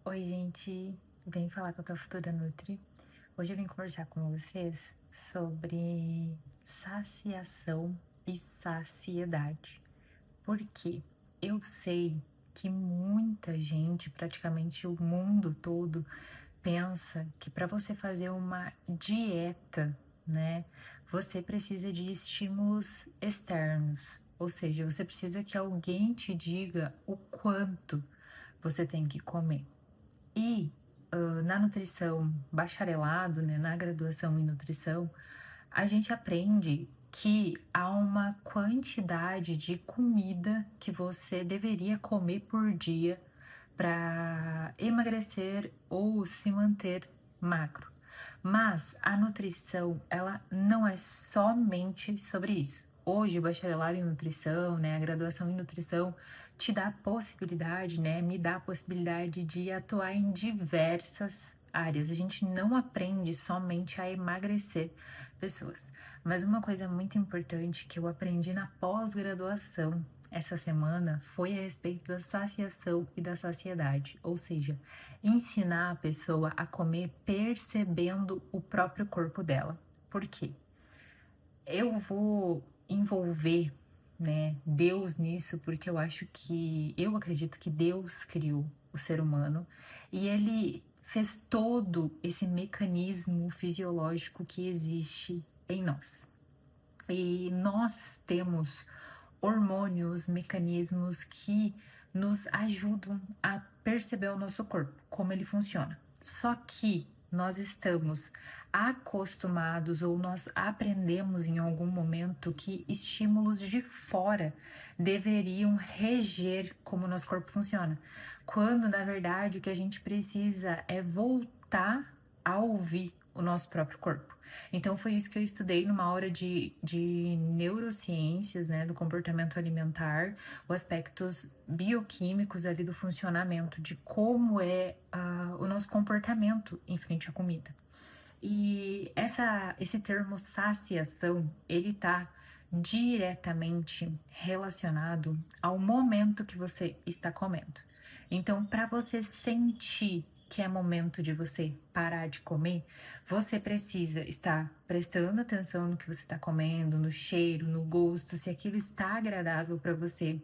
Oi, gente, vem falar com a tua futura Nutri. Hoje eu vim conversar com vocês sobre saciação e saciedade. Por quê? Eu sei que muita gente, praticamente o mundo todo, pensa que para você fazer uma dieta, né, você precisa de estímulos externos. Ou seja, você precisa que alguém te diga o quanto você tem que comer. E na nutrição bacharelado, né, na graduação em nutrição, a gente aprende que há uma quantidade de comida que você deveria comer por dia para emagrecer ou se manter magro. Mas a nutrição, ela não é somente sobre isso. Hoje, o bacharelado em nutrição, né, a graduação em nutrição, te dá a possibilidade, né, me dá a possibilidade de atuar em diversas áreas. A gente não aprende somente a emagrecer pessoas. Mas uma coisa muito importante que eu aprendi na pós-graduação essa semana foi a respeito da saciação e da saciedade, ou seja, ensinar a pessoa a comer percebendo o próprio corpo dela. Por quê? Eu vou envolver, né, Deus nisso, porque eu acredito que Deus criou o ser humano e ele fez todo esse mecanismo fisiológico que existe em nós. E nós temos hormônios, mecanismos que nos ajudam a perceber o nosso corpo, como ele funciona. Só que nós estamos acostumados ou nós aprendemos em algum momento que estímulos de fora deveriam reger como o nosso corpo funciona, quando na verdade o que a gente precisa é voltar a ouvir o nosso próprio corpo. Então foi isso que eu estudei numa aula de neurociências, né, do comportamento alimentar, os aspectos bioquímicos ali do funcionamento, de como é o nosso comportamento em frente à comida. E esse termo saciação, ele tá diretamente relacionado ao momento que você está comendo. Então, para você sentir que é momento de você parar de comer, você precisa estar prestando atenção no que você está comendo, no cheiro, no gosto, se aquilo está agradável para você.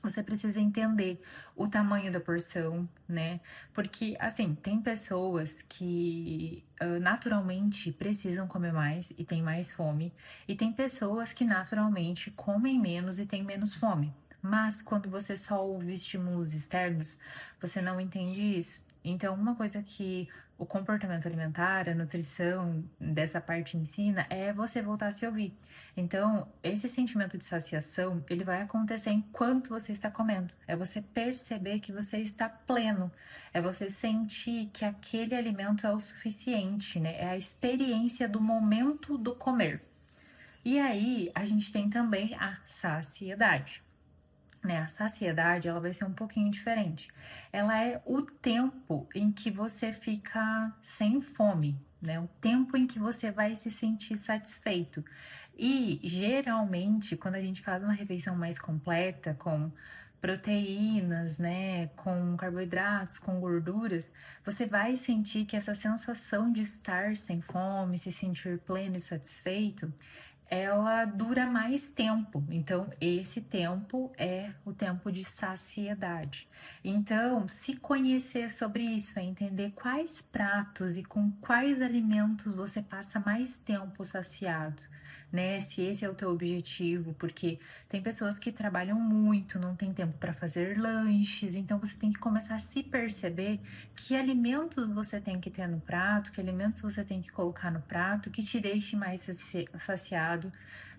Você precisa entender o tamanho da porção, né? Porque, assim, tem pessoas que naturalmente precisam comer mais e têm mais fome, e tem pessoas que naturalmente comem menos e têm menos fome. Mas quando você só ouve estímulos externos, você não entende isso. Então, uma coisa que o comportamento alimentar, a nutrição dessa parte ensina é você voltar a se ouvir. Então, esse sentimento de saciação, ele vai acontecer enquanto você está comendo. É você perceber que você está pleno. É você sentir que aquele alimento é o suficiente, né? É a experiência do momento do comer. E aí, a gente tem também a saciedade, né? A saciedade, ela vai ser um pouquinho diferente. Ela é o tempo em que você fica sem fome, né? O tempo em que você vai se sentir satisfeito. E geralmente, quando a gente faz uma refeição mais completa, com proteínas, né, com carboidratos, com gorduras, você vai sentir que essa sensação de estar sem fome, se sentir pleno e satisfeito, ela dura mais tempo. Então, esse tempo é o tempo de saciedade. Então, se conhecer sobre isso, é entender quais pratos e com quais alimentos você passa mais tempo saciado, né? Se esse é o teu objetivo, porque tem pessoas que trabalham muito, não tem tempo para fazer lanches, então você tem que começar a se perceber que alimentos você tem que ter no prato, que alimentos você tem que colocar no prato que te deixe mais saciado,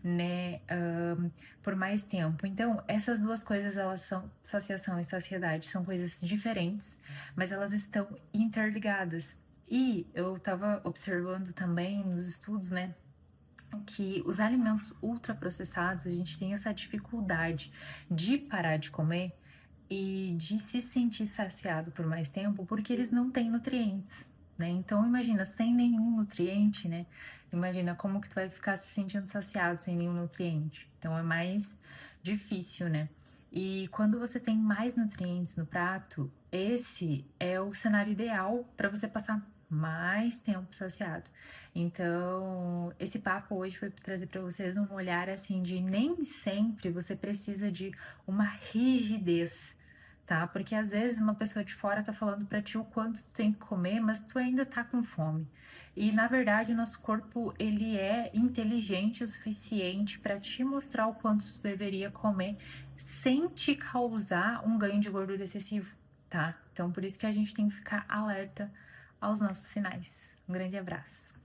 né, por mais tempo. Então, essas duas coisas, elas são, saciação e saciedade, são coisas diferentes, mas elas estão interligadas. E eu estava observando também nos estudos, né, que os alimentos ultraprocessados, a gente tem essa dificuldade de parar de comer e de se sentir saciado por mais tempo, porque eles não têm nutrientes, né? Então imagina, sem nenhum nutriente, né? Imagina como que tu vai ficar se sentindo saciado sem nenhum nutriente. Então é mais difícil, né? E quando você tem mais nutrientes no prato, esse é o cenário ideal para você passar mais tempo saciado. Então, esse papo hoje foi para trazer para vocês um olhar assim de nem sempre você precisa de uma rigidez, tá? Porque às vezes uma pessoa de fora tá falando para ti o quanto tu tem que comer, mas tu ainda tá com fome. E na verdade, o nosso corpo ele é inteligente o suficiente para te mostrar o quanto tu deveria comer sem te causar um ganho de gordura excessivo, tá? Então por isso que a gente tem que ficar alerta aos nossos sinais. Um grande abraço.